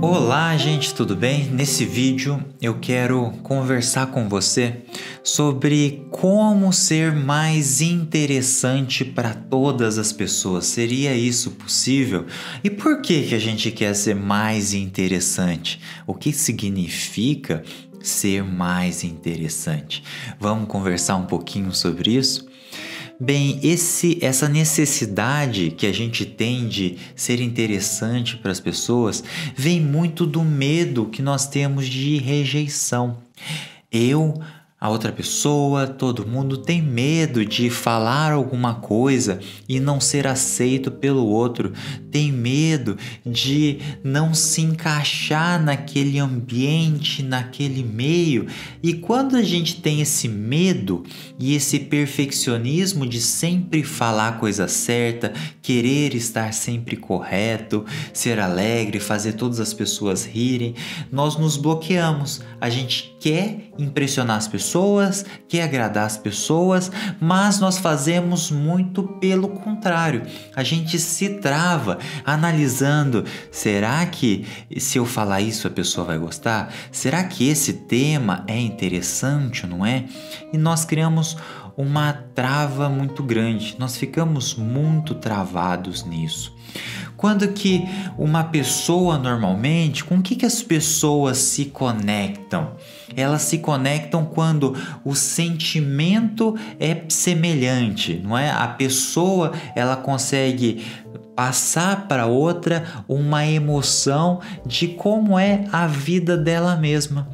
Olá, gente, tudo bem? Nesse vídeo eu quero conversar com você sobre como ser mais interessante para todas as pessoas. Seria isso possível? E por que a gente quer ser mais interessante? O que significa ser mais interessante? Vamos conversar um pouquinho sobre isso? Bem, essa necessidade que a gente tem de ser interessante para as pessoas vem muito do medo que nós temos de rejeição. A outra pessoa, todo mundo tem medo de falar alguma coisa e não ser aceito pelo outro. Tem medo de não se encaixar naquele ambiente, naquele meio. E quando a gente tem esse medo e esse perfeccionismo de sempre falar a coisa certa, querer estar sempre correto, ser alegre, fazer todas as pessoas rirem, nós nos bloqueamos. A gente quer impressionar as pessoas, quer agradar as pessoas, mas nós fazemos muito pelo contrário. A gente se trava analisando, será que se eu falar isso a pessoa vai gostar? Será que esse tema é interessante, não é? E nós criamos uma trava muito grande, nós ficamos muito travados nisso. Quando que uma pessoa normalmente, com o que as pessoas se conectam? Elas se conectam quando o sentimento é semelhante, não é? A pessoa, ela consegue passar para outra uma emoção de como é a vida dela mesma,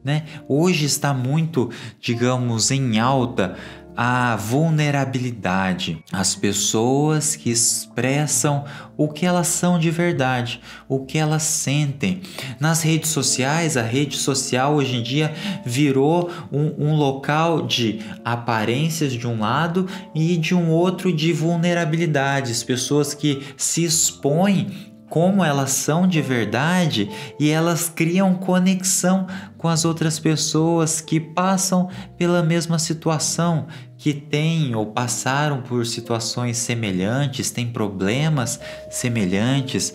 né? Hoje está muito, digamos, em alta a vulnerabilidade, as pessoas que expressam o que elas são de verdade, o que elas sentem. Nas redes sociais, a rede social hoje em dia virou um local de aparências de um lado e de um outro de vulnerabilidades, pessoas que se expõem como elas são de verdade e elas criam conexão com as outras pessoas que passam pela mesma situação, que têm ou passaram por situações semelhantes, têm problemas semelhantes.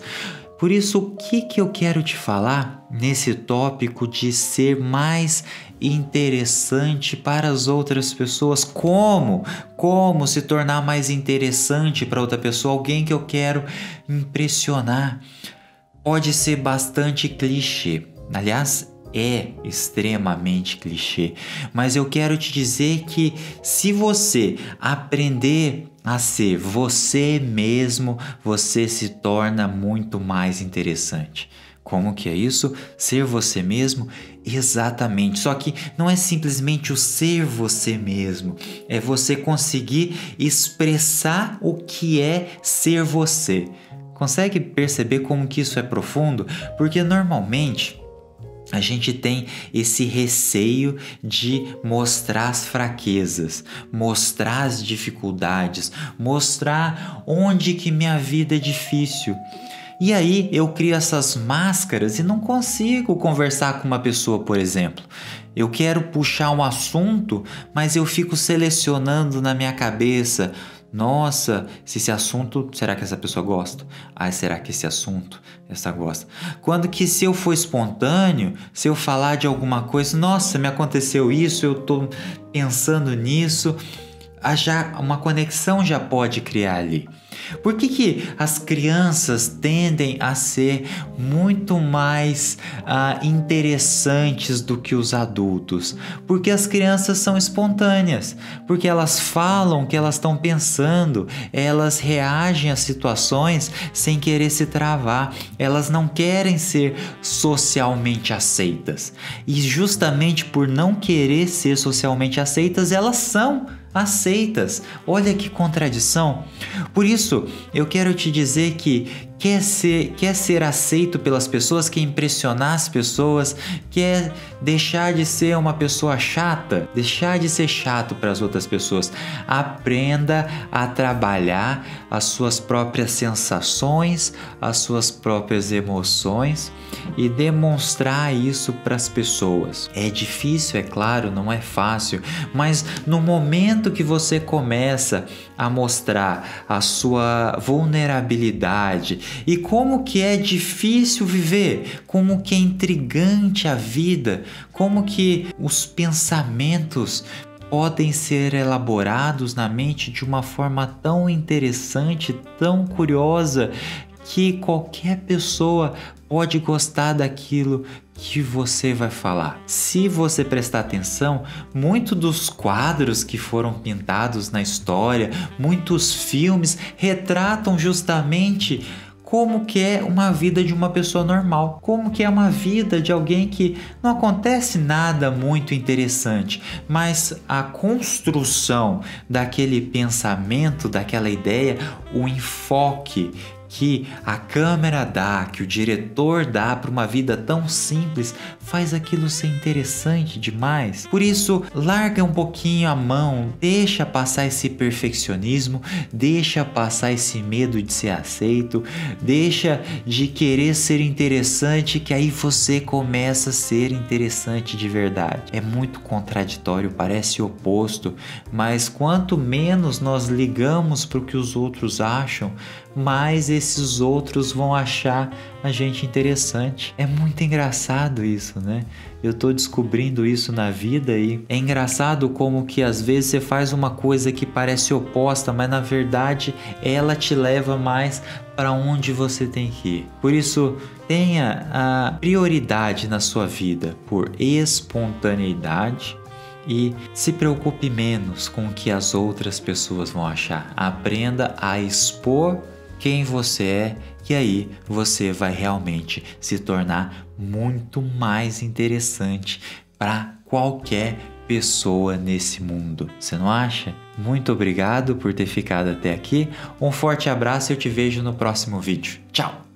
Por isso, o que eu quero te falar nesse tópico de ser mais interessante para as outras pessoas? Como se tornar mais interessante para outra pessoa? Alguém que eu quero impressionar. Pode ser bastante clichê. Aliás, é extremamente clichê, mas eu quero te dizer que se você aprender a ser você mesmo, você se torna muito mais interessante. Como que é isso? Ser você mesmo? Exatamente. Só que não é simplesmente o ser você mesmo. É você conseguir expressar o que é ser você. Consegue perceber como que isso é profundo? Porque normalmente a gente tem esse receio de mostrar as fraquezas, mostrar as dificuldades, mostrar onde que minha vida é difícil. E aí eu crio essas máscaras e não consigo conversar com uma pessoa, por exemplo. Eu quero puxar um assunto, mas eu fico selecionando na minha cabeça. Nossa, se esse assunto, será que essa pessoa gosta? Será que esse assunto, essa gosta? Quando que se eu for espontâneo, se eu falar de alguma coisa, nossa, me aconteceu isso, eu tô pensando nisso, uma conexão já pode criar ali. Por que as crianças tendem a ser muito mais interessantes do que os adultos? Porque as crianças são espontâneas, porque elas falam o que elas estão pensando, elas reagem às situações sem querer se travar, elas não querem ser socialmente aceitas. E justamente por não querer ser socialmente aceitas, elas são aceitas. Olha que contradição. Por isso, eu quero te dizer que quer ser aceito pelas pessoas, quer impressionar as pessoas, quer deixar de ser uma pessoa chata, deixar de ser chato para as outras pessoas. Aprenda a trabalhar as suas próprias sensações, as suas próprias emoções e demonstrar isso para as pessoas. É difícil, é claro, não é fácil, mas no momento que você começa a mostrar a sua vulnerabilidade e como que é difícil viver, como que é intrigante a vida, como que os pensamentos podem ser elaborados na mente de uma forma tão interessante, tão curiosa, que qualquer pessoa pode gostar daquilo que você vai falar. Se você prestar atenção, muitos dos quadros que foram pintados na história, muitos filmes retratam justamente como que é uma vida de uma pessoa normal, como que é uma vida de alguém que não acontece nada muito interessante, mas a construção daquele pensamento, daquela ideia, o enfoque que a câmera dá, que o diretor dá para uma vida tão simples, faz aquilo ser interessante demais. Por isso, larga um pouquinho a mão, deixa passar esse perfeccionismo, deixa passar esse medo de ser aceito, deixa de querer ser interessante, que aí você começa a ser interessante de verdade. É muito contraditório, parece oposto, mas quanto menos nós ligamos para o que os outros acham, mais esses outros vão achar a gente interessante. É muito engraçado isso, né? Eu tô descobrindo isso na vida e é engraçado como que às vezes você faz uma coisa que parece oposta, mas na verdade ela te leva mais para onde você tem que ir. Por isso, tenha a prioridade na sua vida por espontaneidade e se preocupe menos com o que as outras pessoas vão achar. Aprenda a expor quem você é, e aí você vai realmente se tornar muito mais interessante para qualquer pessoa nesse mundo. Você não acha? Muito obrigado por ter ficado até aqui. Um forte abraço e eu te vejo no próximo vídeo. Tchau!